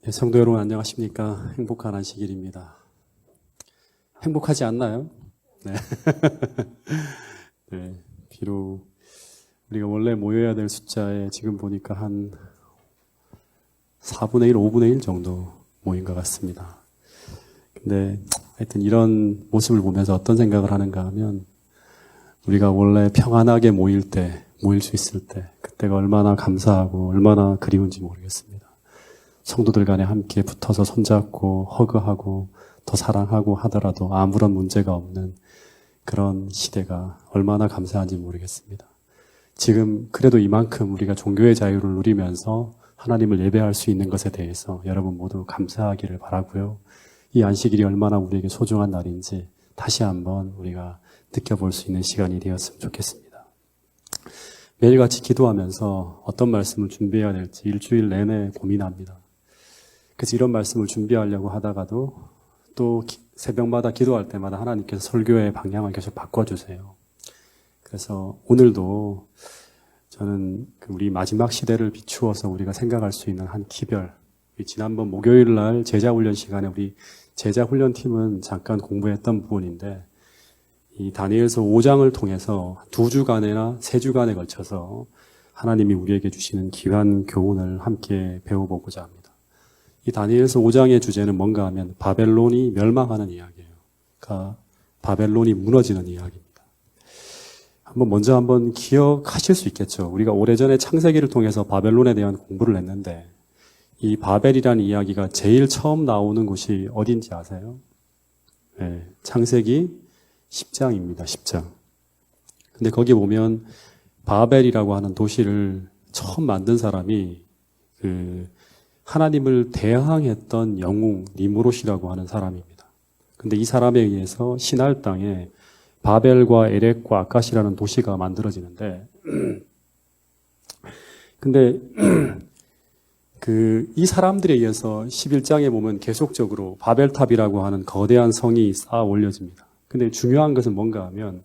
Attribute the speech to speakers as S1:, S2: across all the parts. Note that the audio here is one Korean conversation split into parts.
S1: 네, 성도 여러분 안녕하십니까? 행복한 안식일입니다. 행복하지 않나요? 네. 네, 비록 우리가 원래 모여야 될 숫자에 지금 보니까 한 4분의 1, 5분의 1 정도 모인 것 같습니다. 근데 하여튼 이런 모습을 보면서 어떤 생각을 하는가 하면 우리가 원래 평안하게 모일 수 있을 때 그때가 얼마나 감사하고 얼마나 그리운지 모르겠습니다. 성도들 간에 함께 붙어서 손잡고 허그하고 더 사랑하고 하더라도 아무런 문제가 없는 그런 시대가 얼마나 감사한지 모르겠습니다. 지금 그래도 이만큼 우리가 종교의 자유를 누리면서 하나님을 예배할 수 있는 것에 대해서 여러분 모두 감사하기를 바라고요. 이 안식일이 얼마나 우리에게 소중한 날인지 다시 한번 우리가 느껴볼 수 있는 시간이 되었으면 좋겠습니다. 매일같이 기도하면서 어떤 말씀을 준비해야 될지 일주일 내내 고민합니다. 그래서 이런 말씀을 준비하려고 하다가도 또 새벽마다 기도할 때마다 하나님께서 설교의 방향을 계속 바꿔주세요. 그래서 오늘도 저는 우리 마지막 시대를 비추어서 우리가 생각할 수 있는 한 기별, 지난번 목요일 날 제자훈련 시간에 우리 제자훈련팀은 잠깐 공부했던 부분인데 이 다니엘서 5장을 통해서 2주간이나 3주간에 걸쳐서 하나님이 우리에게 주시는 귀한 교훈을 함께 배워보고자 합니다. 이 다니엘서 5장의 주제는 뭔가 하면 바벨론이 멸망하는 이야기예요. 그러니까 바벨론이 무너지는 이야기입니다. 먼저 한번 기억하실 수 있겠죠. 우리가 오래전에 창세기를 통해서 바벨론에 대한 공부를 했는데 이 바벨이라는 이야기가 제일 처음 나오는 곳이 어딘지 아세요? 네, 창세기 10장입니다. 10장. 근데 거기 보면 바벨이라고 하는 도시를 처음 만든 사람이 하나님을 대항했던 영웅 니므롯이라고 하는 사람입니다. 근데 이 사람에 의해서 시날 땅에 바벨과 에렉과 아카시라는 도시가 만들어지는데 근데 이 사람들에 의해서 11장에 보면 계속적으로 바벨탑이라고 하는 거대한 성이 쌓아 올려집니다. 근데 중요한 것은 뭔가 하면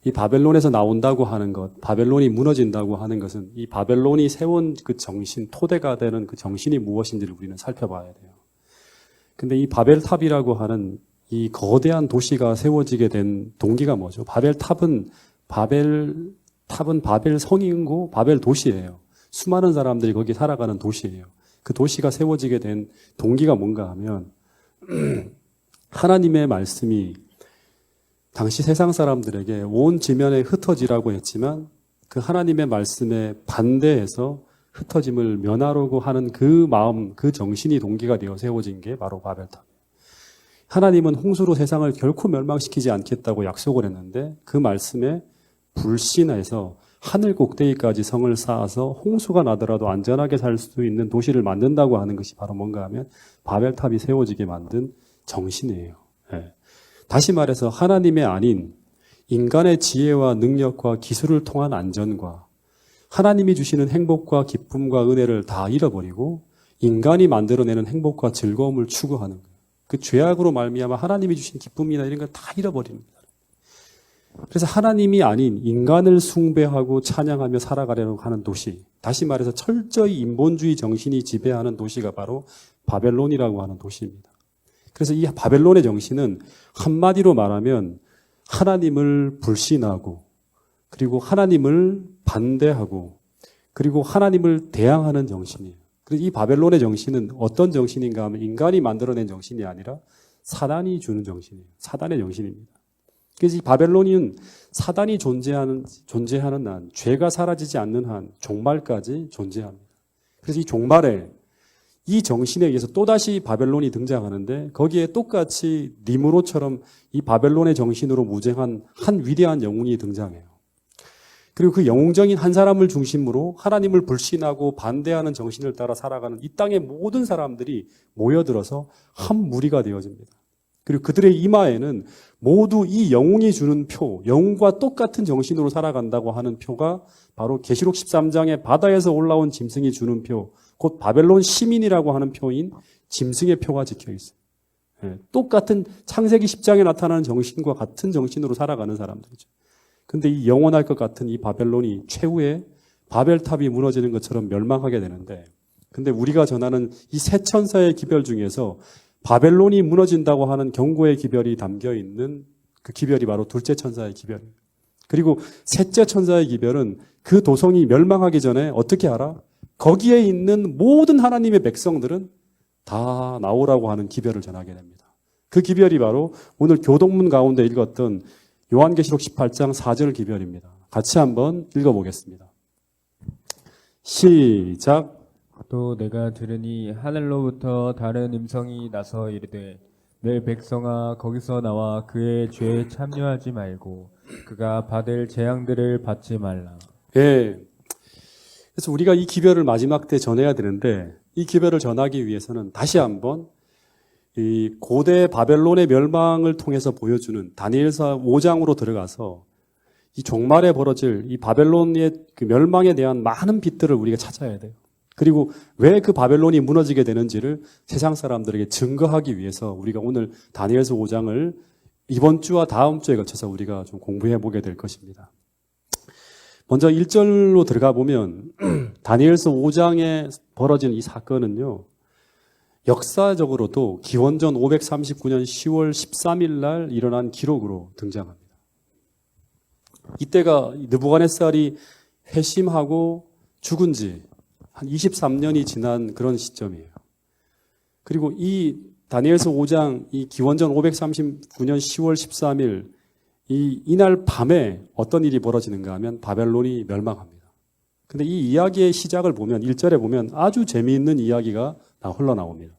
S1: 이 바벨론에서 나온다고 하는 것, 바벨론이 무너진다고 하는 것은 이 바벨론이 세운 그 정신, 토대가 되는 그 정신이 무엇인지를 우리는 살펴봐야 돼요. 근데 이 바벨탑이라고 하는 이 거대한 도시가 세워지게 된 동기가 뭐죠? 바벨탑은 바벨 성이고 바벨 도시예요. 수많은 사람들이 거기 살아가는 도시예요. 그 도시가 세워지게 된 동기가 뭔가 하면 하나님의 말씀이 당시 세상 사람들에게 온 지면에 흩어지라고 했지만 그 하나님의 말씀에 반대해서 흩어짐을 면하려고 하는 그 마음, 그 정신이 동기가 되어 세워진 게 바로 바벨탑이에요. 하나님은 홍수로 세상을 결코 멸망시키지 않겠다고 약속을 했는데 그 말씀에 불신해서 하늘 꼭대기까지 성을 쌓아서 홍수가 나더라도 안전하게 살 수 있는 도시를 만든다고 하는 것이 바로 뭔가 하면 바벨탑이 세워지게 만든 정신이에요. 네. 다시 말해서 하나님의 아닌 인간의 지혜와 능력과 기술을 통한 안전과 하나님이 주시는 행복과 기쁨과 은혜를 다 잃어버리고 인간이 만들어내는 행복과 즐거움을 추구하는 거예요. 그 죄악으로 말미암아 하나님이 주신 기쁨이나 이런 걸 다 잃어버리는 거예요. 그래서 하나님이 아닌 인간을 숭배하고 찬양하며 살아가려고 하는 도시, 다시 말해서 철저히 인본주의 정신이 지배하는 도시가 바로 바벨론이라고 하는 도시입니다. 그래서 이 바벨론의 정신은 한마디로 말하면 하나님을 불신하고 그리고 하나님을 반대하고 그리고 하나님을 대항하는 정신이에요. 그래서 이 바벨론의 정신은 어떤 정신인가 하면 인간이 만들어낸 정신이 아니라 사단이 주는 정신이에요. 사단의 정신입니다. 그래서 이 바벨론은 사단이 존재하는 한, 죄가 사라지지 않는 한 종말까지 존재합니다. 그래서 이 종말에 이 정신에 의해서 또다시 바벨론이 등장하는데 거기에 똑같이 니므롯처럼 이 바벨론의 정신으로 무장한 한 위대한 영웅이 등장해요. 그리고 그 영웅적인 한 사람을 중심으로 하나님을 불신하고 반대하는 정신을 따라 살아가는 이 땅의 모든 사람들이 모여들어서 한 무리가 되어집니다. 그리고 그들의 이마에는 모두 이 영웅이 주는 표, 영웅과 똑같은 정신으로 살아간다고 하는 표가 바로 계시록 13장에 바다에서 올라온 짐승이 주는 표, 곧 바벨론 시민이라고 하는 표인 짐승의 표가 찍혀 있어요. 똑같은 창세기 10장에 나타나는 정신과 같은 정신으로 살아가는 사람들이죠. 근데 이 영원할 것 같은 이 바벨론이 최후에 바벨탑이 무너지는 것처럼 멸망하게 되는데 근데 우리가 전하는 이 세 천사의 기별 중에서 바벨론이 무너진다고 하는 경고의 기별이 담겨 있는 그 기별이 바로 둘째 천사의 기별입니다. 그리고 셋째 천사의 기별은 그 도성이 멸망하기 전에 어떻게 알아? 거기에 있는 모든 하나님의 백성들은 다 나오라고 하는 기별을 전하게 됩니다. 그 기별이 바로 오늘 교동문 가운데 읽었던 요한계시록 18장 4절 기별입니다. 같이 한번 읽어보겠습니다. 시작.
S2: 또 내가 들으니 하늘로부터 다른 음성이 나서 이르되 내 백성아 거기서 나와 그의 죄에 참여하지 말고 그가 받을 재앙들을 받지 말라.
S1: 예. 그래서 우리가 이 기별을 마지막 때 전해야 되는데 이 기별을 전하기 위해서는 다시 한번 이 고대 바벨론의 멸망을 통해서 보여주는 다니엘서 5장으로 들어가서 이 종말에 벌어질 이 바벨론의 그 멸망에 대한 많은 빛들을 우리가 찾아야 돼요. 그리고 왜 그 바벨론이 무너지게 되는지를 세상 사람들에게 증거하기 위해서 우리가 오늘 다니엘서 5장을 이번 주와 다음 주에 걸쳐서 우리가 좀 공부해 보게 될 것입니다. 먼저 1절로 들어가 보면 다니엘서 5장에 벌어진 이 사건은요. 역사적으로도 기원전 539년 10월 13일 날 일어난 기록으로 등장합니다. 이때가 느부갓네살이 회심하고 죽은 지 한 23년이 지난 그런 시점이에요. 그리고 이 다니엘서 5장 이 기원전 539년 10월 13일 이날 밤에 어떤 일이 벌어지는가 하면 바벨론이 멸망합니다. 근데 이 이야기의 시작을 보면 1절에 보면 아주 재미있는 이야기가 흘러나옵니다.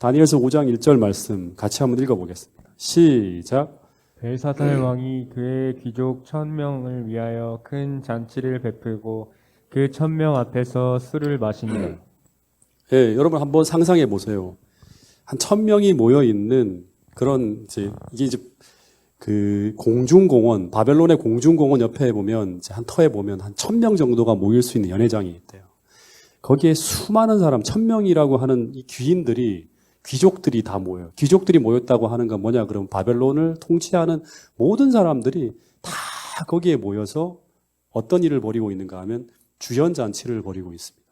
S1: 다니엘서 5장 1절 말씀 같이 한번 읽어보겠습니다. 시작.
S2: 벨사살 왕이 그의 귀족 1000명을 위하여 큰 잔치를 베풀고 그 1000명 앞에서 술을 마시니라.
S1: 예, 여러분 한번 상상해 보세요. 한 1000명이 모여 있는 그런 이게 이제 그 공중공원, 바벨론의 공중공원 옆에 보면 한 터에 보면 한 1000명 정도가 모일 수 있는 연회장이 있대요. 거기에 수많은 사람, 1000명이라고 하는 이 귀족들이 다 모여요. 귀족들이 모였다고 하는 건 뭐냐 그러면 바벨론을 통치하는 모든 사람들이 다 거기에 모여서 어떤 일을 벌이고 있는가 하면 주연잔치를 벌이고 있습니다.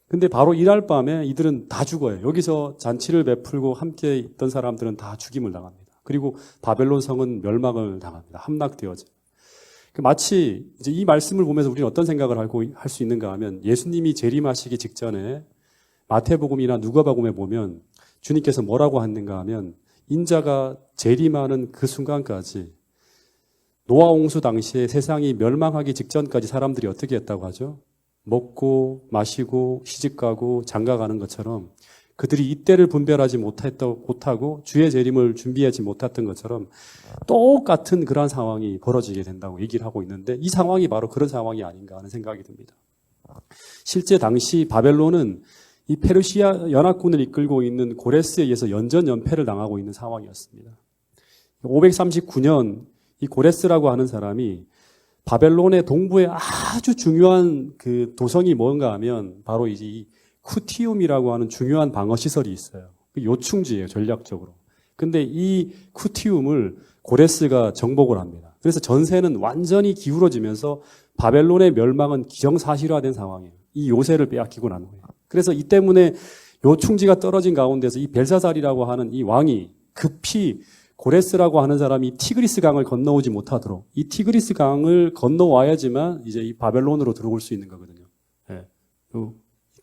S1: 근데 바로 이날 밤에 이들은 다 죽어요. 여기서 잔치를 베풀고 함께 있던 사람들은 다 죽임을 당합니다. 그리고 바벨론 성은 멸망을 당합니다. 함락되어져요. 마치 이제 이 말씀을 보면서 우리는 어떤 생각을 할 수 있는가 하면 예수님이 재림하시기 직전에 마태복음이나 누가복음에 보면 주님께서 뭐라고 하는가 하면 인자가 재림하는 그 순간까지 노아 홍수 당시에 세상이 멸망하기 직전까지 사람들이 어떻게 했다고 하죠? 먹고 마시고 시집가고 장가가는 것처럼 그들이 이때를 분별하지 못하고 주의 재림을 준비하지 못했던 것처럼 똑같은 그런 상황이 벌어지게 된다고 얘기를 하고 있는데 이 상황이 바로 그런 상황이 아닌가 하는 생각이 듭니다. 실제 당시 바벨론은 이 페르시아 연합군을 이끌고 있는 고레스에 의해서 연전연패를 당하고 있는 상황이었습니다. 539년 이 고레스라고 하는 사람이 바벨론의 동부에 아주 중요한 그 도성이 뭔가 하면 바로 이 쿠티움이라고 하는 중요한 방어 시설이 있어요. 요충지예요, 전략적으로. 근데 이 쿠티움을 고레스가 정복을 합니다. 그래서 전세는 완전히 기울어지면서 바벨론의 멸망은 기정사실화된 상황이에요. 이 요새를 빼앗기고 난 후에. 그래서 이 때문에 요충지가 떨어진 가운데서 이 벨사살이라고 하는 이 왕이 급히 고레스라고 하는 사람이 티그리스 강을 건너오지 못하도록 이 티그리스 강을 건너와야지만 이제 이 바벨론으로 들어올 수 있는 거거든요. 예.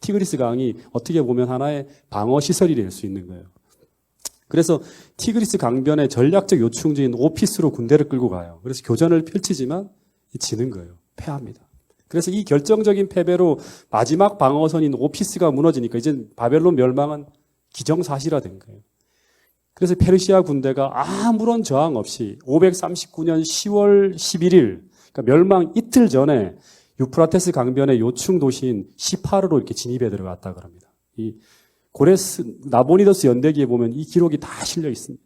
S1: 티그리스 강이 어떻게 보면 하나의 방어 시설이 될 수 있는 거예요. 그래서 티그리스 강변의 전략적 요충지인 오피스로 군대를 끌고 가요. 그래서 교전을 펼치지만 지는 거예요. 패합니다. 그래서 이 결정적인 패배로 마지막 방어선인 오피스가 무너지니까 이제 바벨론 멸망은 기정사실화된 거예요. 그래서 페르시아 군대가 아무런 저항 없이 539년 10월 11일, 그러니까 멸망 이틀 전에 유프라테스 강변의 요충 도시인 시파르로 이렇게 진입해 들어갔다 그럽니다. 이 고레스, 나보니더스 연대기에 보면 이 기록이 다 실려 있습니다.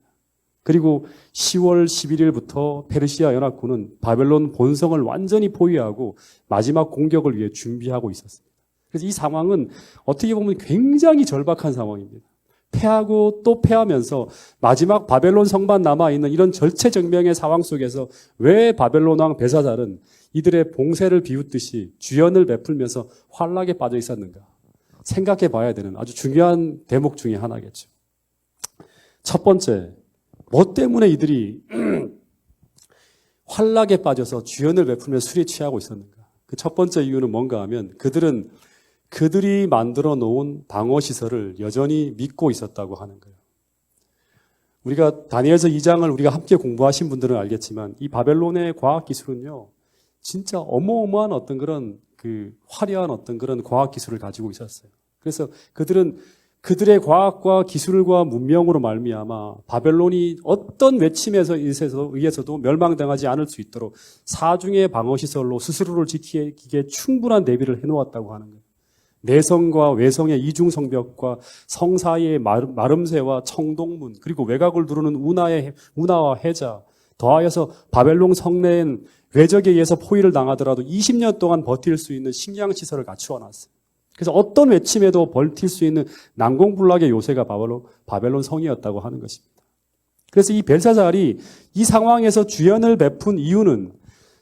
S1: 그리고 10월 11일부터 페르시아 연합군은 바벨론 본성을 완전히 포위하고 마지막 공격을 위해 준비하고 있었습니다. 그래서 이 상황은 어떻게 보면 굉장히 절박한 상황입니다. 패하고 또 패하면서 마지막 바벨론 성만 남아있는 이런 절체절명의 상황 속에서 왜 바벨론 왕 벨사살은 이들의 봉쇄를 비웃듯이 주연을 베풀면서 환락에 빠져 있었는가? 생각해 봐야 되는 아주 중요한 대목 중에 하나겠죠. 첫 번째, 뭐 때문에 이들이 환락에 빠져서 주연을 베풀며 술에 취하고 있었는가? 그 첫 번째 이유는 뭔가 하면 그들은 그들이 만들어 놓은 방어 시설을 여전히 믿고 있었다고 하는 거예요. 우리가 다니엘서 2장을 우리가 함께 공부하신 분들은 알겠지만 이 바벨론의 과학 기술은요, 진짜 어마어마한 어떤 그런 화려한 어떤 그런 과학 기술을 가지고 있었어요. 그래서 그들은 그들의 과학과 기술과 문명으로 말미암아 바벨론이 어떤 외침에서 의해서도 멸망당하지 않을 수 있도록 사중의 방어시설로 스스로를 지키기에 충분한 대비를 해놓았다고 하는 거예요. 내성과 외성의 이중성벽과 성 사이의 마름새와 청동문, 그리고 외곽을 두르는 운하와 해자, 더하여서 바벨론 성내엔 외적에 의해서 포위를 당하더라도 20년 동안 버틸 수 있는 식량시설을 갖추어 놨어요. 그래서 어떤 외침에도 버틸 수 있는 난공불락의 요새가 바벨론 성이었다고 하는 것입니다. 그래서 이 벨사살이 이 상황에서 주연을 베푼 이유는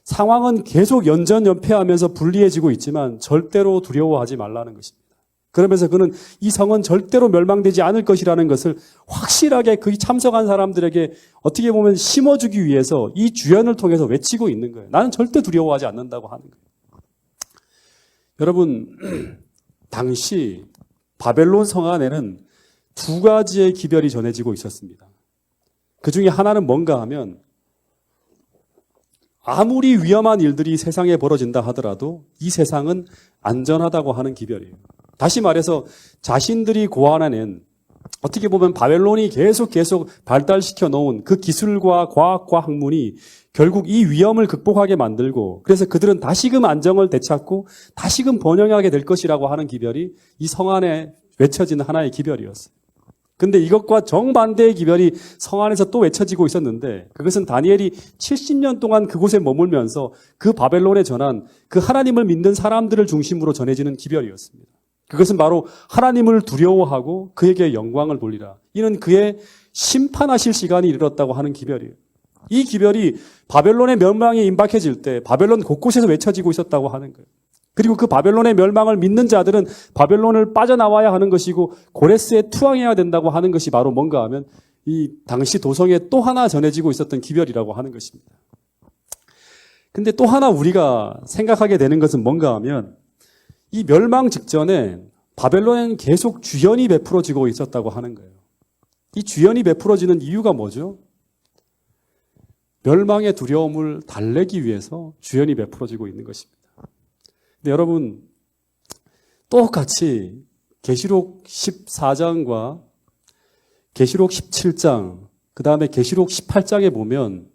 S1: 상황은 계속 연전연패하면서 불리해지고 있지만 절대로 두려워하지 말라는 것입니다. 그러면서 그는 이 성은 절대로 멸망되지 않을 것이라는 것을 확실하게 그 참석한 사람들에게 어떻게 보면 심어주기 위해서 이 주연을 통해서 외치고 있는 거예요. 나는 절대 두려워하지 않는다고 하는 거예요. 여러분, 당시 바벨론 성 안에는 두 가지의 기별이 전해지고 있었습니다. 그 중에 하나는 뭔가 하면 아무리 위험한 일들이 세상에 벌어진다 하더라도 이 세상은 안전하다고 하는 기별이에요. 다시 말해서 자신들이 고안해낸 어떻게 보면 바벨론이 계속 발달시켜 놓은 그 기술과 과학과 학문이 결국 이 위험을 극복하게 만들고 그래서 그들은 다시금 안정을 되찾고 다시금 번영하게 될 것이라고 하는 기별이 이 성 안에 외쳐지는 하나의 기별이었어요. 근데 이것과 정반대의 기별이 성 안에서 또 외쳐지고 있었는데 그것은 다니엘이 70년 동안 그곳에 머물면서 그 바벨론에 전한 그 하나님을 믿는 사람들을 중심으로 전해지는 기별이었습니다. 그것은 바로 하나님을 두려워하고 그에게 영광을 돌리라. 이는 그의 심판하실 시간이 이르렀다고 하는 기별이에요. 이 기별이 바벨론의 멸망이 임박해질 때 바벨론 곳곳에서 외쳐지고 있었다고 하는 거예요. 그리고 그 바벨론의 멸망을 믿는 자들은 바벨론을 빠져나와야 하는 것이고 고레스에 투항해야 된다고 하는 것이 바로 뭔가 하면 이 당시 도성에 또 하나 전해지고 있었던 기별이라고 하는 것입니다. 근데 또 하나 우리가 생각하게 되는 것은 뭔가 하면 이 멸망 직전에 바벨론에는 계속 주연이 베풀어지고 있었다고 하는 거예요. 이 주연이 베풀어지는 이유가 뭐죠? 멸망의 두려움을 달래기 위해서 주연이 베풀어지고 있는 것입니다. 근데 여러분, 똑같이 계시록 14장과 계시록 17장, 그 다음에 계시록 18장에 보면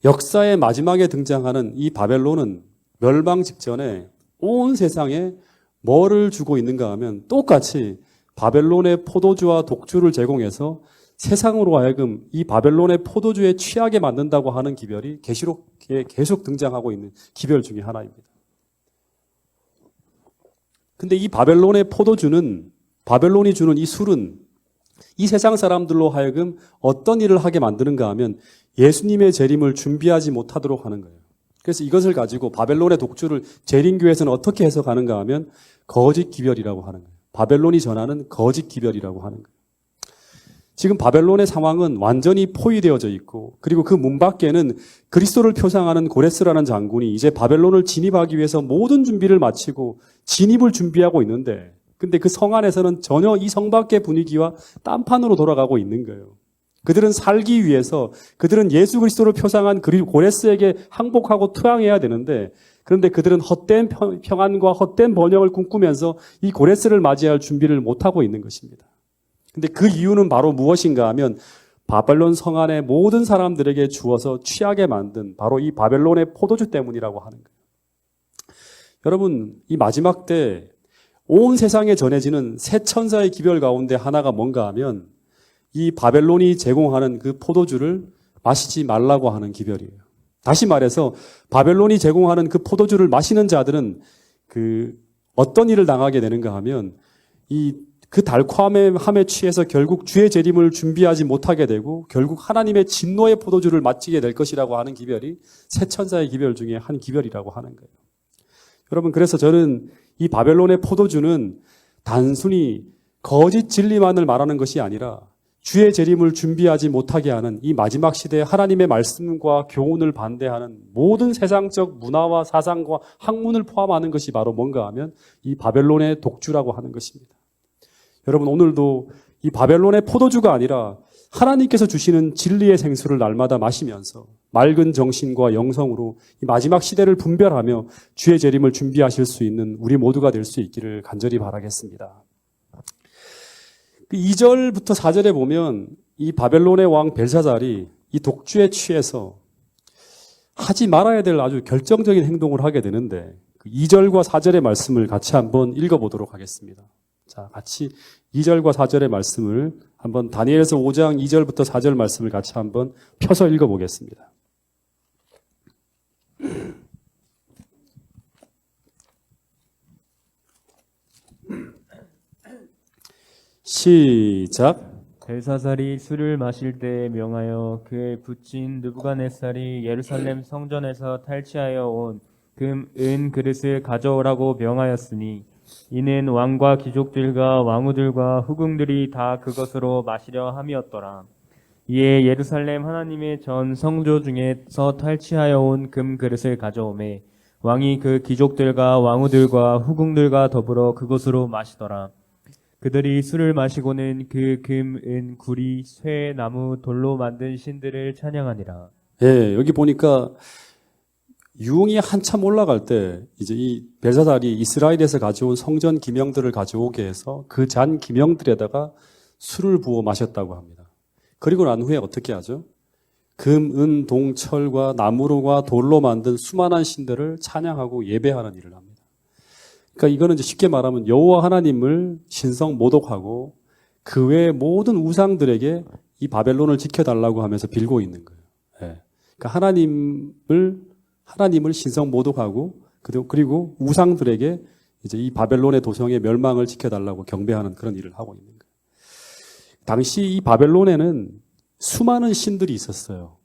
S1: 역사의 마지막에 등장하는 이 바벨론은 멸망 직전에 온 세상에 뭐를 주고 있는가 하면 똑같이 바벨론의 포도주와 독주를 제공해서 세상으로 하여금 이 바벨론의 포도주에 취하게 만든다고 하는 기별이 계시록에 계속 등장하고 있는 기별 중에 하나입니다. 근데 이 바벨론의 포도주는, 바벨론이 주는 이 술은 이 세상 사람들로 하여금 어떤 일을 하게 만드는가 하면 예수님의 재림을 준비하지 못하도록 하는 거예요. 그래서 이것을 가지고 바벨론의 독주를 재림교에서는 어떻게 해석하는가 하면 거짓 기별이라고 하는 거예요. 바벨론이 전하는 거짓 기별이라고 하는 거예요. 지금 바벨론의 상황은 완전히 포위되어져 있고 그리고 그 문 밖에는 그리스도를 표상하는 고레스라는 장군이 이제 바벨론을 진입하기 위해서 모든 준비를 마치고 진입을 준비하고 있는데 근데 그 성 안에서는 전혀 이 성 밖의 분위기와 딴판으로 돌아가고 있는 거예요. 그들은 살기 위해서 그들은 예수 그리스도를 표상한 고레스에게 항복하고 투항해야 되는데 그런데 그들은 헛된 평안과 헛된 번영을 꿈꾸면서 이 고레스를 맞이할 준비를 못하고 있는 것입니다. 근데 그 이유는 바로 무엇인가 하면 바벨론 성 안의 모든 사람들에게 주어서 취하게 만든 바로 이 바벨론의 포도주 때문이라고 하는 거예요. 여러분, 이 마지막 때 온 세상에 전해지는 새 천사의 기별 가운데 하나가 뭔가 하면 이 바벨론이 제공하는 그 포도주를 마시지 말라고 하는 기별이에요. 다시 말해서 바벨론이 제공하는 그 포도주를 마시는 자들은 그 어떤 일을 당하게 되는가 하면 그 달콤함에 취해서 결국 주의 재림을 준비하지 못하게 되고 결국 하나님의 진노의 포도주를 마시게 될 것이라고 하는 기별이 새 천사의 기별 중에 한 기별이라고 하는 거예요. 여러분, 그래서 저는 이 바벨론의 포도주는 단순히 거짓 진리만을 말하는 것이 아니라 주의 재림을 준비하지 못하게 하는 이 마지막 시대에 하나님의 말씀과 교훈을 반대하는 모든 세상적 문화와 사상과 학문을 포함하는 것이 바로 뭔가 하면 이 바벨론의 독주라고 하는 것입니다. 여러분, 오늘도 이 바벨론의 포도주가 아니라 하나님께서 주시는 진리의 생수를 날마다 마시면서 맑은 정신과 영성으로 이 마지막 시대를 분별하며 주의 재림을 준비하실 수 있는 우리 모두가 될 수 있기를 간절히 바라겠습니다. 2절부터 4절에 보면 이 바벨론의 왕 벨사살이 이 독주에 취해서 하지 말아야 될 아주 결정적인 행동을 하게 되는데 2절과 4절의 말씀을 같이 한번 읽어보도록 하겠습니다. 자, 같이 2절과 4절의 말씀을 한번 다니엘서 5장 2절부터 4절 말씀을 같이 한번 펴서 읽어보겠습니다. 시작.
S2: 벨사살이 술을 마실 때에 명하여 그의 부친 느부갓네살이 예루살렘 성전에서 탈취하여 온 금, 은 그릇을 가져오라고 명하였으니 이는 왕과 귀족들과 왕후들과 후궁들이 다 그것으로 마시려 함이었더라. 이에 예루살렘 하나님의 전 성조 중에서 탈취하여 온 금 그릇을 가져오매 왕이 그 귀족들과 왕후들과 후궁들과 더불어 그것으로 마시더라. 그들이 술을 마시고는 그 금, 은, 구리, 쇠, 나무, 돌로 만든 신들을 찬양하니라.
S1: 예, 여기 보니까 유흥이 한참 올라갈 때 이제 이 벨사살이 이스라엘에서 가져온 성전 기명들을 가져오게 해서 그 잔 기명들에다가 술을 부어 마셨다고 합니다. 그리고 난 후에 어떻게 하죠? 금, 은, 동, 철과 나무로와 돌로 만든 수많은 신들을 찬양하고 예배하는 일을 합니다. 그러니까 이거는 이제 쉽게 말하면 여호와 하나님을 신성 모독하고 그 외의 모든 우상들에게 이 바벨론을 지켜달라고 하면서 빌고 있는 거예요. 예. 그러니까 하나님을 신성 모독하고 그리고 우상들에게 이제 이 바벨론의 도성의 멸망을 지켜달라고 경배하는 그런 일을 하고 있는 거예요. 당시 이 바벨론에는 수많은 신들이 있었어요.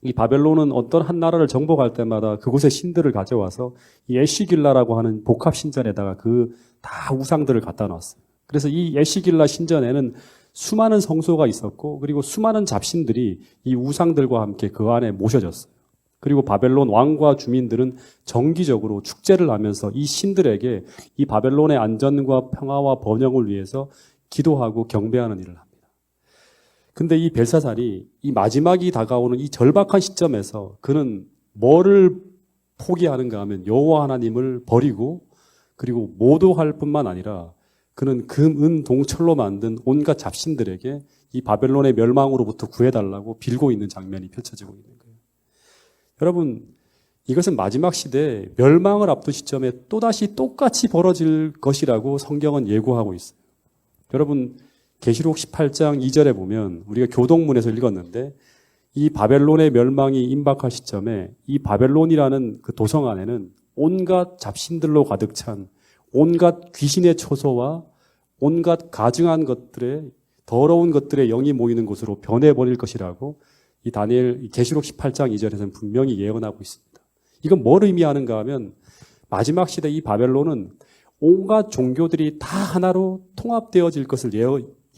S1: 이 바벨론은 어떤 한 나라를 정복할 때마다 그곳의 신들을 가져와서 이 에시길라라고 하는 복합 신전에다가 그 다 우상들을 갖다 놨어요. 그래서 이 에시길라 신전에는 수많은 성소가 있었고 그리고 수많은 잡신들이 이 우상들과 함께 그 안에 모셔졌어요. 그리고 바벨론 왕과 주민들은 정기적으로 축제를 하면서 이 신들에게 이 바벨론의 안전과 평화와 번영을 위해서 기도하고 경배하는 일을 합니다. 근데 이 벨사살이 이 마지막이 다가오는 이 절박한 시점에서 그는 뭐를 포기하는가 하면 여호와 하나님을 버리고 그리고 모독할 뿐만 아니라 그는 금, 은, 동, 철로 만든 온갖 잡신들에게 이 바벨론의 멸망으로부터 구해달라고 빌고 있는 장면이 펼쳐지고 있는 거예요. 여러분, 이것은 마지막 시대에 멸망을 앞둔 시점에 또다시 똑같이 벌어질 것이라고 성경은 예고하고 있어요. 여러분, 계시록 18장 2절에 보면 우리가 교동문에서 읽었는데 이 바벨론의 멸망이 임박할 시점에 이 바벨론이라는 그 도성 안에는 온갖 잡신들로 가득 찬 온갖 귀신의 초소와 온갖 가증한 것들의 더러운 것들의 영이 모이는 곳으로 변해버릴 것이라고 이 다니엘 계시록 18장 2절에서는 분명히 예언하고 있습니다. 이건 뭘 의미하는가 하면 마지막 시대 이 바벨론은 온갖 종교들이 다 하나로 통합되어질 것을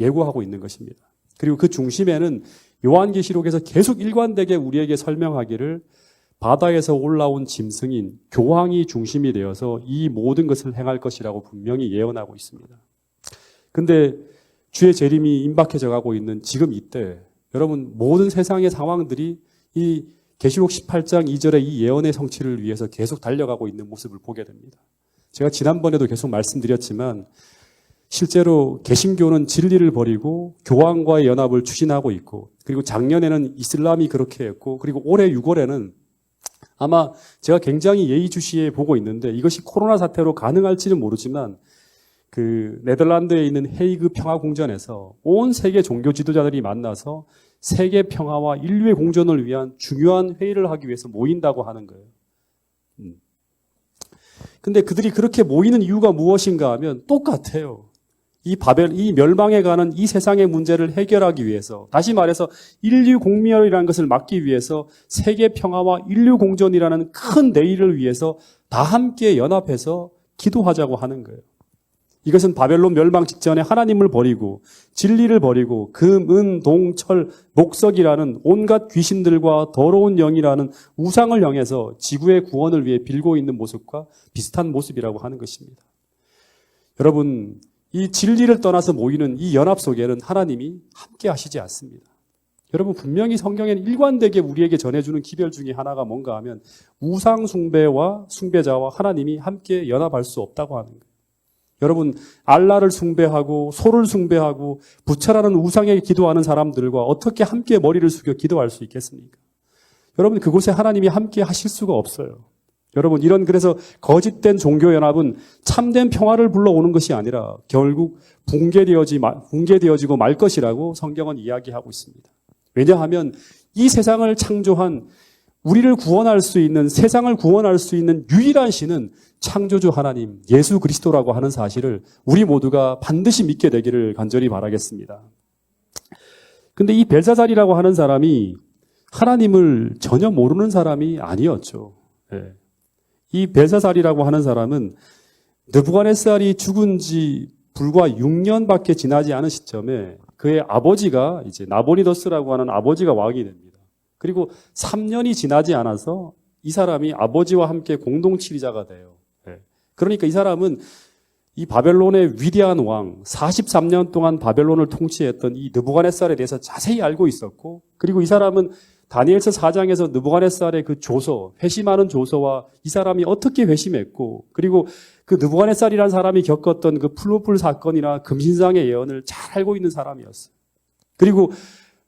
S1: 예고하고 있는 것입니다. 그리고 그 중심에는 요한계시록에서 계속 일관되게 우리에게 설명하기를 바다에서 올라온 짐승인 교황이 중심이 되어서 이 모든 것을 행할 것이라고 분명히 예언하고 있습니다. 근데 주의 재림이 임박해져 가고 있는 지금 이때 여러분 모든 세상의 상황들이 이 계시록 18장 2절의 이 예언의 성취를 위해서 계속 달려가고 있는 모습을 보게 됩니다. 제가 지난번에도 계속 말씀드렸지만 실제로 개신교는 진리를 버리고 교황과의 연합을 추진하고 있고 그리고 작년에는 이슬람이 그렇게 했고 그리고 올해 6월에는 아마 제가 굉장히 예의주시해 보고 있는데 이것이 코로나 사태로 가능할지는 모르지만 그 네덜란드에 있는 헤이그 평화공전에서 온 세계 종교 지도자들이 만나서 세계 평화와 인류의 공존을 위한 중요한 회의를 하기 위해서 모인다고 하는 거예요. 근데 그들이 그렇게 모이는 이유가 무엇인가 하면 똑같아요. 이 멸망에 가는 이 세상의 문제를 해결하기 위해서, 다시 말해서 인류 공멸이라는 것을 막기 위해서 세계 평화와 인류 공존이라는 큰 내일을 위해서 다 함께 연합해서 기도하자고 하는 거예요. 이것은 바벨론 멸망 직전에 하나님을 버리고 진리를 버리고 금, 은, 동, 철, 목석이라는 온갖 귀신들과 더러운 영이라는 우상을 향해서 지구의 구원을 위해 빌고 있는 모습과 비슷한 모습이라고 하는 것입니다. 여러분, 이 진리를 떠나서 모이는 이 연합 속에는 하나님이 함께 하시지 않습니다. 여러분, 분명히 성경에는 일관되게 우리에게 전해주는 기별 중에 하나가 뭔가 하면 우상 숭배와 숭배자와 하나님이 함께 연합할 수 없다고 하는 거예요. 여러분, 알라를 숭배하고 소를 숭배하고 부처라는 우상에 기도하는 사람들과 어떻게 함께 머리를 숙여 기도할 수 있겠습니까? 여러분, 그곳에 하나님이 함께 하실 수가 없어요. 여러분, 그래서 거짓된 종교연합은 참된 평화를 불러오는 것이 아니라 결국 붕괴되어지고 말 것이라고 성경은 이야기하고 있습니다. 왜냐하면 이 세상을 창조한 우리를 구원할 수 있는, 세상을 구원할 수 있는 유일한 신은 창조주 하나님, 예수 그리스도라고 하는 사실을 우리 모두가 반드시 믿게 되기를 간절히 바라겠습니다. 근데 이 벨사살이라고 하는 사람이 하나님을 전혀 모르는 사람이 아니었죠. 예. 이 벨사살이라고 하는 사람은 느부갓네살이 죽은 지 불과 6년밖에 지나지 않은 시점에 그의 아버지가 이제 나보니더스라고 하는 아버지가 왕이 됩니다. 그리고 3년이 지나지 않아서 이 사람이 아버지와 함께 공동치리자가 돼요. 그러니까 이 사람은 이 바벨론의 위대한 왕, 43년 동안 바벨론을 통치했던 이 느부갓네살에 대해서 자세히 알고 있었고, 그리고 이 사람은 다니엘서 4장에서 느부갓네살의 그 조서, 회심하는 조서와 이 사람이 어떻게 회심했고, 그리고 그 느부갓네살이라는 사람이 겪었던 그 풀무불 사건이나 금신상의 예언을 잘 알고 있는 사람이었어요. 그리고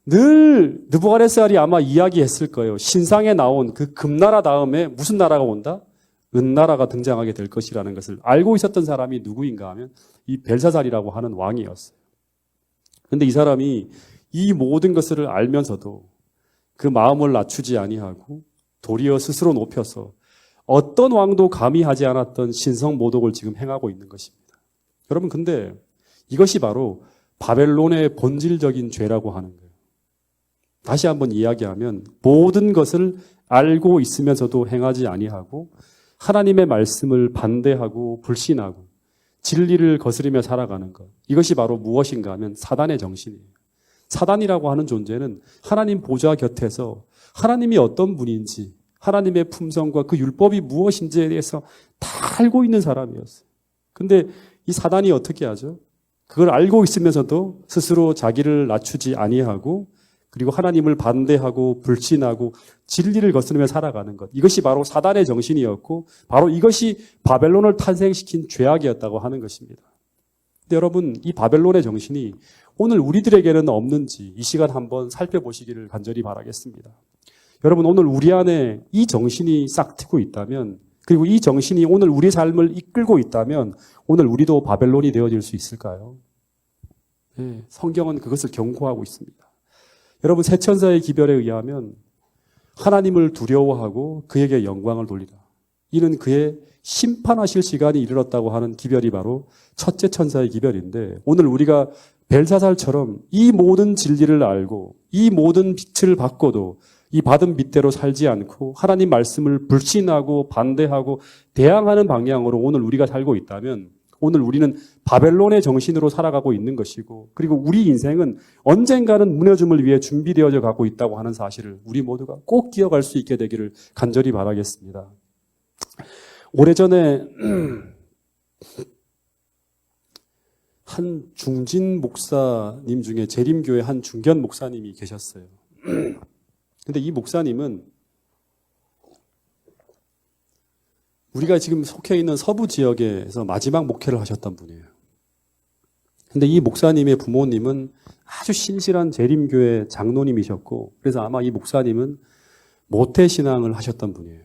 S1: 늘 느부갓네살이 아마 이야기했을 거예요. 신상에 나온 그 금나라 다음에 무슨 나라가 온다? 은나라가 등장하게 될 것이라는 것을 알고 있었던 사람이 누구인가 하면 이 벨사살이라고 하는 왕이었어요. 그런데 이 사람이 이 모든 것을 알면서도 그 마음을 낮추지 아니하고 도리어 스스로 높여서 어떤 왕도 감히 하지 않았던 신성모독을 지금 행하고 있는 것입니다. 여러분, 근데 이것이 바로 바벨론의 본질적인 죄라고 하는 거예요. 다시 한번 이야기하면 모든 것을 알고 있으면서도 행하지 아니하고 하나님의 말씀을 반대하고 불신하고 진리를 거스르며 살아가는 것. 이것이 바로 무엇인가 하면 사단의 정신이에요. 사단이라고 하는 존재는 하나님 보좌 곁에서 하나님이 어떤 분인지, 하나님의 품성과 그 율법이 무엇인지에 대해서 다 알고 있는 사람이었어요. 근데 이 사단이 어떻게 하죠? 그걸 알고 있으면서도 스스로 자기를 낮추지 아니하고 그리고 하나님을 반대하고 불신하고 진리를 거스르며 살아가는 것. 이것이 바로 사단의 정신이었고 바로 이것이 바벨론을 탄생시킨 죄악이었다고 하는 것입니다. 근데 여러분, 이 바벨론의 정신이 오늘 우리들에게는 없는지 이 시간 한번 살펴보시기를 간절히 바라겠습니다. 여러분, 오늘 우리 안에 이 정신이 싹트고 있다면, 그리고 이 정신이 오늘 우리 삶을 이끌고 있다면 오늘 우리도 바벨론이 되어질 수 있을까요? 네, 성경은 그것을 경고하고 있습니다. 여러분, 새 천사의 기별에 의하면 하나님을 두려워하고 그에게 영광을 돌리라. 이는 그의 심판하실 시간이 이르렀다고 하는 기별이 바로 첫째 천사의 기별인데, 오늘 우리가 벨사살처럼 이 모든 진리를 알고 이 모든 빛을 받고도 이 받은 빛대로 살지 않고 하나님 말씀을 불신하고 반대하고 대항하는 방향으로 오늘 우리가 살고 있다면 오늘 우리는 바벨론의 정신으로 살아가고 있는 것이고, 그리고 우리 인생은 언젠가는 무너짐을 위해 준비되어져 가고 있다고 하는 사실을 우리 모두가 꼭 기억할 수 있게 되기를 간절히 바라겠습니다. 오래전에 한 중진 목사님 중에 재림교회 한 중견 목사님이 계셨어요. 근데 이 목사님은 우리가 지금 속해 있는 서부 지역에서 마지막 목회를 하셨던 분이에요. 근데 이 목사님의 부모님은 아주 신실한 재림교회 장로님이셨고, 그래서 아마 이 목사님은 모태신앙을 하셨던 분이에요.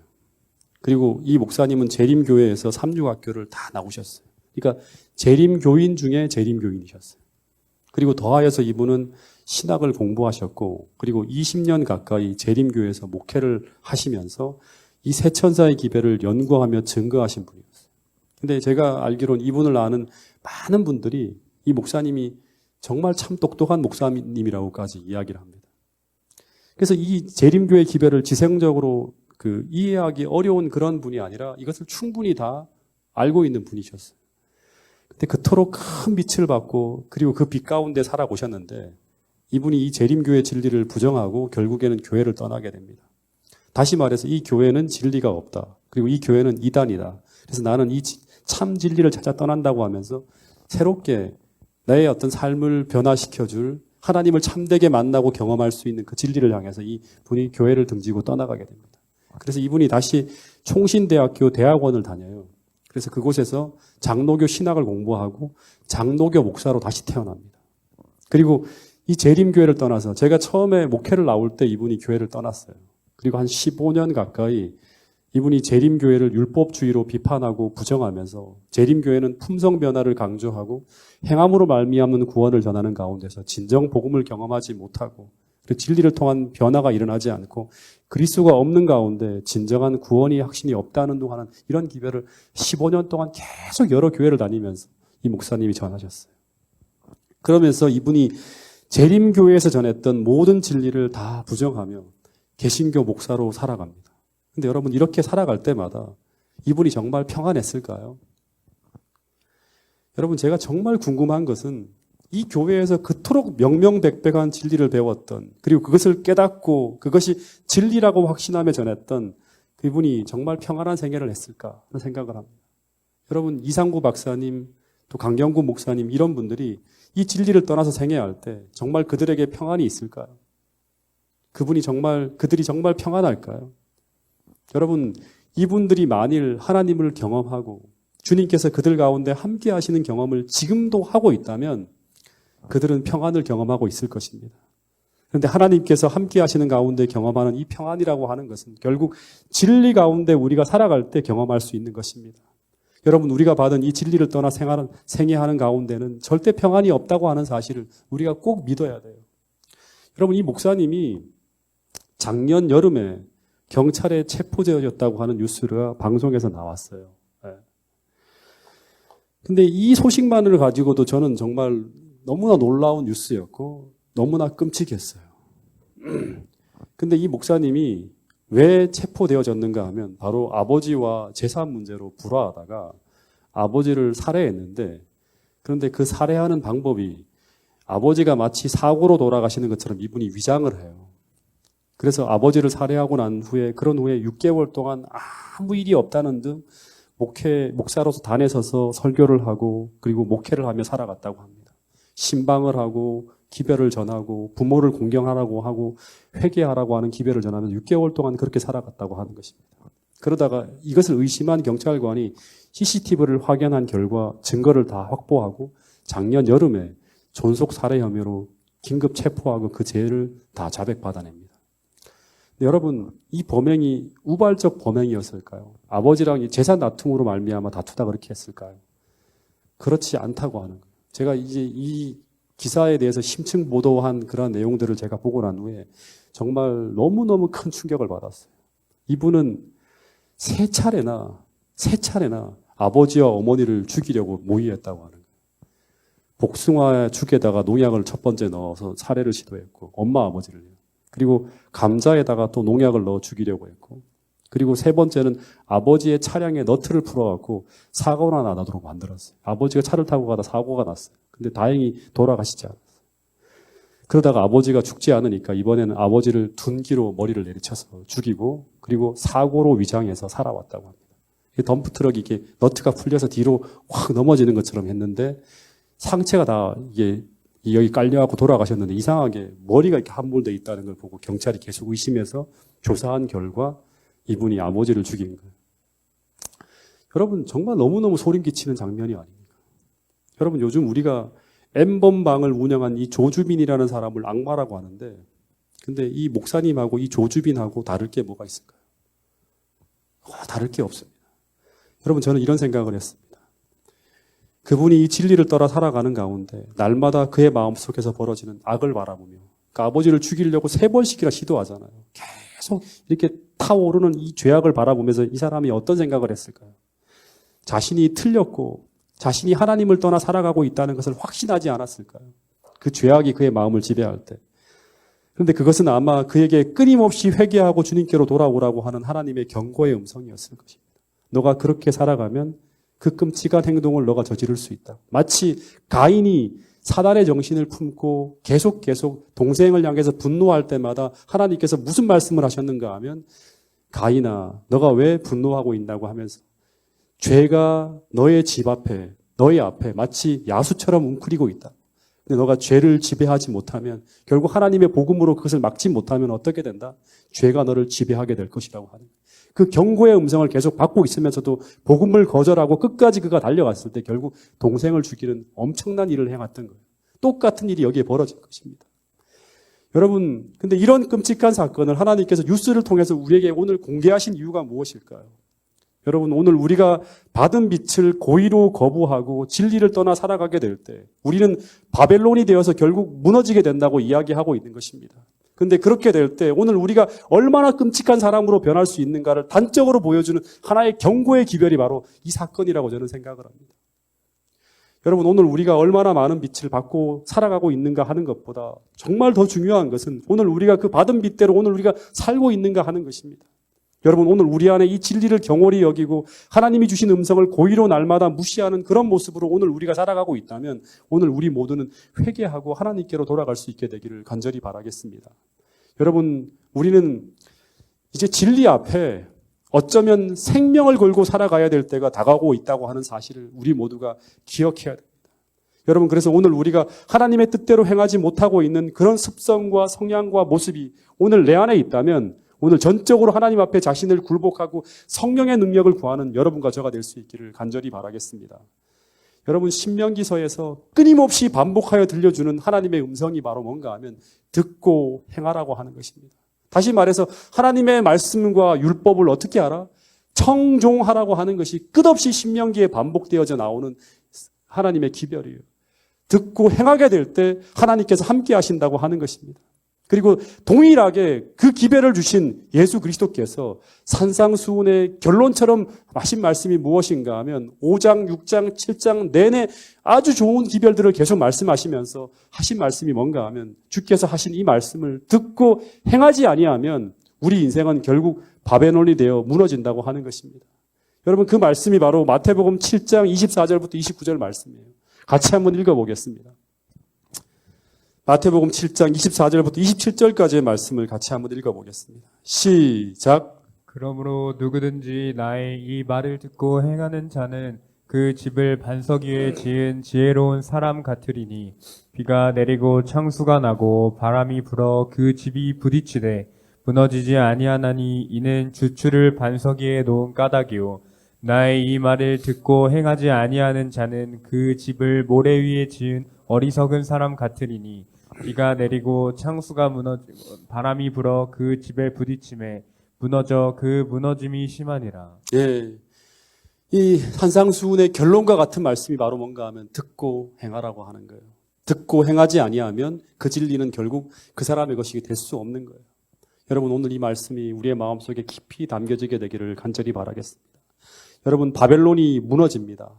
S1: 그리고 이 목사님은 재림교회에서 삼육학교를 다 나오셨어요. 그러니까 재림교인 중에 재림교인이셨어요. 그리고 더하여서 이분은 신학을 공부하셨고, 그리고 20년 가까이 재림교회에서 목회를 하시면서 이 새 천사의 기별을 연구하며 증거하신 분이었어요. 근데 제가 알기로는 이분을 아는 많은 분들이 이 목사님이 정말 참 똑똑한 목사님이라고까지 이야기를 합니다. 그래서 이 재림교회 기별을 지성적으로 이해하기 어려운 그런 분이 아니라 이것을 충분히 다 알고 있는 분이셨어요. 근데 그토록 큰 빛을 받고 그리고 그 빛 가운데 살아오셨는데 이분이 이 재림교회 진리를 부정하고 결국에는 교회를 떠나게 됩니다. 다시 말해서 이 교회는 진리가 없다. 그리고 이 교회는 이단이다. 그래서 나는 이 참 진리를 찾아 떠난다고 하면서 새롭게 나의 어떤 삶을 변화시켜줄 하나님을 참되게 만나고 경험할 수 있는 그 진리를 향해서 이 분이 교회를 등지고 떠나가게 됩니다. 그래서 이분이 다시 총신대학교 대학원을 다녀요. 그래서 그곳에서 장로교 신학을 공부하고 장로교 목사로 다시 태어납니다. 그리고 이 재림교회를 떠나서 제가 처음에 목회를 나올 때 이분이 교회를 떠났어요. 그리고 한 15년 가까이 이분이 재림교회를 율법주의로 비판하고 부정하면서 재림교회는 품성 변화를 강조하고 행함으로 말미암는 구원을 전하는 가운데서 진정 복음을 경험하지 못하고 그리고 진리를 통한 변화가 일어나지 않고 그리스도가 없는 가운데 진정한 구원이 확신이 없다는 동안은 이런 기별을 15년 동안 계속 여러 교회를 다니면서 이 목사님이 전하셨어요. 그러면서 이분이 재림교회에서 전했던 모든 진리를 다 부정하며 개신교 목사로 살아갑니다. 근데 여러분 이렇게 살아갈 때마다 이분이 정말 평안했을까요? 여러분 제가 정말 궁금한 것은 이 교회에서 그토록 명명백백한 진리를 배웠던 그리고 그것을 깨닫고 그것이 진리라고 확신하며 전했던 그분이 정말 평안한 생애를 했을까 하는 생각을 합니다. 여러분 이상구 박사님 또 강경구 목사님 이런 분들이 이 진리를 떠나서 생애할 때 정말 그들에게 평안이 있을까요? 그들이 정말 평안할까요? 여러분 이분들이 만일 하나님을 경험하고 주님께서 그들 가운데 함께 하시는 경험을 지금도 하고 있다면 그들은 평안을 경험하고 있을 것입니다. 그런데 하나님께서 함께 하시는 가운데 경험하는 이 평안이라고 하는 것은 결국 진리 가운데 우리가 살아갈 때 경험할 수 있는 것입니다. 여러분 우리가 받은 이 진리를 떠나 생애하는 가운데는 절대 평안이 없다고 하는 사실을 우리가 꼭 믿어야 돼요. 여러분 이 목사님이 작년 여름에 경찰에 체포되어졌다고 하는 뉴스가 방송에서 나왔어요. 근데 이 소식만을 가지고도 저는 정말 너무나 놀라운 뉴스였고 너무나 끔찍했어요. 근데 이 목사님이 왜 체포되어졌는가 하면 바로 아버지와 재산 문제로 불화하다가 아버지를 살해했는데 그런데 그 살해하는 방법이 아버지가 마치 사고로 돌아가시는 것처럼 이분이 위장을 해요. 그래서 아버지를 살해하고 난 후에 그런 후에 6개월 동안 아무 일이 없다는 듯 목사로서 단에 서서 설교를 하고 그리고 목회를 하며 살아갔다고 합니다. 신방을 하고 기별을 전하고 부모를 공경하라고 하고 회개하라고 하는 기별을 전하면서 6개월 동안 그렇게 살아갔다고 하는 것입니다. 그러다가 이것을 의심한 경찰관이 CCTV를 확인한 결과 증거를 다 확보하고 작년 여름에 존속 살해 혐의로 긴급 체포하고 그 죄를 다 자백받아냅니다. 여러분 이 범행이 우발적 범행이었을까요? 아버지랑 이 재산 다툼으로 말미암아 다투다 그렇게 했을까요? 그렇지 않다고 하는 거예요. 제가 이제 이 기사에 대해서 심층 보도한 그런 내용들을 제가 보고 난 후에 정말 너무너무 큰 충격을 받았어요. 이분은 세 차례나 아버지와 어머니를 죽이려고 모의했다고 하는 거예요. 복숭아 죽에다가 농약을 첫 번째 넣어서 살해를 시도했고 엄마 아버지를요. 그리고 감자에다가 또 농약을 넣어 죽이려고 했고 그리고 세 번째는 아버지의 차량에 너트를 풀어갖고 사고가 나도록 만들었어요. 아버지가 차를 타고 가다 사고가 났어요. 근데 다행히 돌아가시지 않았어요. 그러다가 아버지가 죽지 않으니까 이번에는 아버지를 둔기로 머리를 내리쳐서 죽이고 그리고 사고로 위장해서 살아왔다고 합니다. 덤프트럭이 이게 너트가 풀려서 뒤로 확 넘어지는 것처럼 했는데 상체가 다 이게 여기 깔려갖고 돌아가셨는데 이상하게 머리가 이렇게 함몰되어 있다는 걸 보고 경찰이 계속 의심해서 조사한 결과 이분이 아버지를 죽인 거예요. 여러분 정말 너무너무 소름 끼치는 장면이 아닙니까? 여러분 요즘 우리가 N번방을 운영한 이 조주빈이라는 사람을 악마라고 하는데 근데 이 목사님하고 이 조주빈하고 다를 게 뭐가 있을까요? 다를 게 없습니다. 여러분 저는 이런 생각을 했습니다. 그분이 이 진리를 따라 살아가는 가운데 날마다 그의 마음속에서 벌어지는 악을 바라보며 그러니까 아버지를 죽이려고 3번씩이나 시도하잖아요. 계속 이렇게 타오르는 이 죄악을 바라보면서 이 사람이 어떤 생각을 했을까요? 자신이 틀렸고 자신이 하나님을 떠나 살아가고 있다는 것을 확신하지 않았을까요? 그 죄악이 그의 마음을 지배할 때. 그런데 그것은 아마 그에게 끊임없이 회개하고 주님께로 돌아오라고 하는 하나님의 경고의 음성이었을 것입니다. 너가 그렇게 살아가면 그 끔찍한 행동을 너가 저지를 수 있다. 마치 가인이 사단의 정신을 품고 계속 동생을 향해서 분노할 때마다 하나님께서 무슨 말씀을 하셨는가 하면 가인아 너가 왜 분노하고 있나고 하면서 죄가 너의 집 앞에 너의 앞에 마치 야수처럼 웅크리고 있다. 근데 너가 죄를 지배하지 못하면 결국 하나님의 복음으로 그것을 막지 못하면 어떻게 된다? 죄가 너를 지배하게 될 것이라고 하는 그 경고의 음성을 계속 받고 있으면서도 복음을 거절하고 끝까지 그가 달려갔을 때 결국 동생을 죽이는 엄청난 일을 행했던 거예요. 똑같은 일이 여기에 벌어질 것입니다. 여러분, 근데 이런 끔찍한 사건을 하나님께서 뉴스를 통해서 우리에게 오늘 공개하신 이유가 무엇일까요? 여러분, 오늘 우리가 받은 빛을 고의로 거부하고 진리를 떠나 살아가게 될 때 우리는 바벨론이 되어서 결국 무너지게 된다고 이야기하고 있는 것입니다. 그런데 그렇게 될 때 오늘 우리가 얼마나 끔찍한 사람으로 변할 수 있는가를 단적으로 보여주는 하나의 경고의 기별이 바로 이 사건이라고 저는 생각을 합니다. 여러분, 오늘 우리가 얼마나 많은 빛을 받고 살아가고 있는가 하는 것보다 정말 더 중요한 것은 오늘 우리가 그 받은 빛대로 오늘 우리가 살고 있는가 하는 것입니다. 여러분, 오늘 우리 안에 이 진리를 경홀히 여기고 하나님이 주신 음성을 고의로 날마다 무시하는 그런 모습으로 오늘 우리가 살아가고 있다면 오늘 우리 모두는 회개하고 하나님께로 돌아갈 수 있게 되기를 간절히 바라겠습니다. 여러분, 우리는 이제 진리 앞에 어쩌면 생명을 걸고 살아가야 될 때가 다가오고 있다고 하는 사실을 우리 모두가 기억해야 됩니다. 여러분, 그래서 오늘 우리가 하나님의 뜻대로 행하지 못하고 있는 그런 습성과 성향과 모습이 오늘 내 안에 있다면 오늘 전적으로 하나님 앞에 자신을 굴복하고 성령의 능력을 구하는 여러분과 저가 될 수 있기를 간절히 바라겠습니다. 여러분, 신명기서에서 끊임없이 반복하여 들려주는 하나님의 음성이 바로 뭔가 하면 듣고 행하라고 하는 것입니다. 다시 말해서 하나님의 말씀과 율법을 어떻게 알아? 청종하라고 하는 것이 끝없이 신명기에 반복되어져 나오는 하나님의 기별이에요. 듣고 행하게 될 때 하나님께서 함께 하신다고 하는 것입니다. 그리고 동일하게 그 기별을 주신 예수 그리스도께서 산상수훈의 결론처럼 하신 말씀이 무엇인가 하면 5장, 6장, 7장 내내 아주 좋은 기별들을 계속 말씀하시면서 하신 말씀이 뭔가 하면 주께서 하신 이 말씀을 듣고 행하지 아니하면 우리 인생은 결국 바벨론이 되어 무너진다고 하는 것입니다. 여러분, 그 말씀이 바로 마태복음 7장 24절부터 29절 말씀이에요. 같이 한번 읽어보겠습니다. 마태복음 7장 24절부터 27절까지의 말씀을 같이 한번 읽어보겠습니다. 시작.
S2: 그러므로 누구든지 나의 이 말을 듣고 행하는 자는 그 집을 반석 위에 지은 지혜로운 사람 같으리니 비가 내리고 창수가 나고 바람이 불어 그 집이 부딪히되 무너지지 아니하나니 이는 주추를 반석 위에 놓은 까닭이요 나의 이 말을 듣고 행하지 아니하는 자는 그 집을 모래 위에 지은 어리석은 사람 같으리니 비가 내리고 창수가 무너지고 바람이 불어 그 집에 부딪힘에 무너져 그 무너짐이 심하니라.
S1: 예, 이 산상수훈의 결론과 같은 말씀이 바로 뭔가 하면 듣고 행하라고 하는 거예요. 듣고 행하지 아니하면 그 진리는 결국 그 사람의 것이 될 수 없는 거예요. 여러분, 오늘 이 말씀이 우리의 마음속에 깊이 담겨지게 되기를 간절히 바라겠습니다. 여러분, 바벨론이 무너집니다.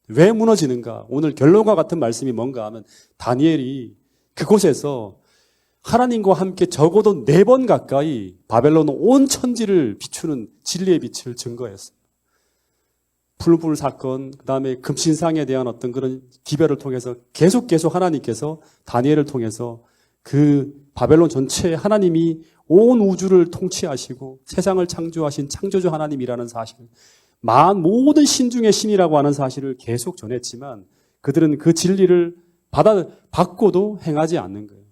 S1: 왜 무너지는가? 오늘 결론과 같은 말씀이 뭔가 하면 다니엘이 그곳에서 하나님과 함께 적어도 4번 가까이 바벨론 온 천지를 비추는 진리의 빛을 증거했어요. 풀불 사건, 그 다음에 금신상에 대한 어떤 그런 기별을 통해서 계속 하나님께서 다니엘을 통해서 그 바벨론 전체에 하나님이 온 우주를 통치하시고 세상을 창조하신 창조주 하나님이라는 사실, 모든 신 중의 신이라고 하는 사실을 계속 전했지만 그들은 그 진리를 받고도 행하지 않는 거예요.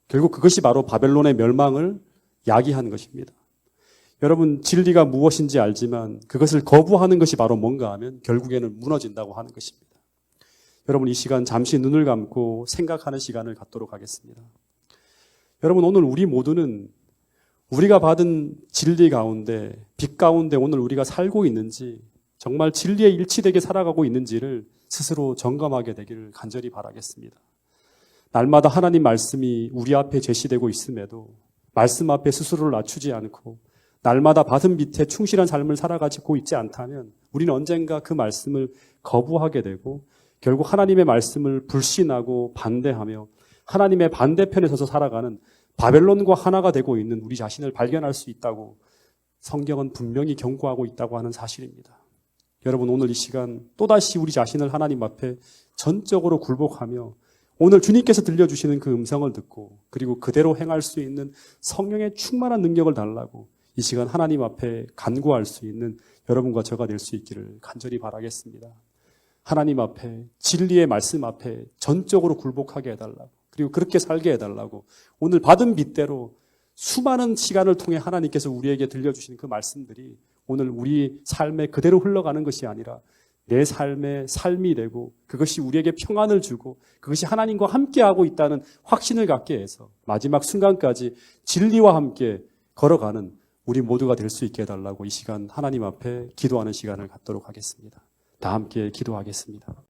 S1: 결국 그것이 바로 바벨론의 멸망을 야기한 것입니다. 여러분, 진리가 무엇인지 알지만 그것을 거부하는 것이 바로 뭔가 하면 결국에는 무너진다고 하는 것입니다. 여러분, 이 시간 잠시 눈을 감고 생각하는 시간을 갖도록 하겠습니다. 여러분, 오늘 우리 모두는 우리가 받은 진리 가운데, 빛 가운데 오늘 우리가 살고 있는지, 정말 진리에 일치되게 살아가고 있는지를 스스로 점검하게 되기를 간절히 바라겠습니다. 날마다 하나님 말씀이 우리 앞에 제시되고 있음에도 말씀 앞에 스스로를 낮추지 않고 날마다 받은 빛에 충실한 삶을 살아가고 있지 않다면 우리는 언젠가 그 말씀을 거부하게 되고 결국 하나님의 말씀을 불신하고 반대하며 하나님의 반대편에 서서 살아가는 바벨론과 하나가 되고 있는 우리 자신을 발견할 수 있다고 성경은 분명히 경고하고 있다고 하는 사실입니다. 여러분 오늘 이 시간 또다시 우리 자신을 하나님 앞에 전적으로 굴복하며 오늘 주님께서 들려주시는 그 음성을 듣고 그리고 그대로 행할 수 있는 성령의 충만한 능력을 달라고 이 시간 하나님 앞에 간구할 수 있는 여러분과 저가 될 수 있기를 간절히 바라겠습니다. 하나님 앞에 진리의 말씀 앞에 전적으로 굴복하게 해달라고 그리고 그렇게 살게 해달라고 오늘 받은 빚대로 수많은 시간을 통해 하나님께서 우리에게 들려주신 그 말씀들이 오늘 우리 삶에 그대로 흘러가는 것이 아니라 내 삶의 삶이 되고 그것이 우리에게 평안을 주고 그것이 하나님과 함께하고 있다는 확신을 갖게 해서 마지막 순간까지 진리와 함께 걸어가는 우리 모두가 될 수 있게 해달라고 이 시간 하나님 앞에 기도하는 시간을 갖도록 하겠습니다. 다 함께 기도하겠습니다.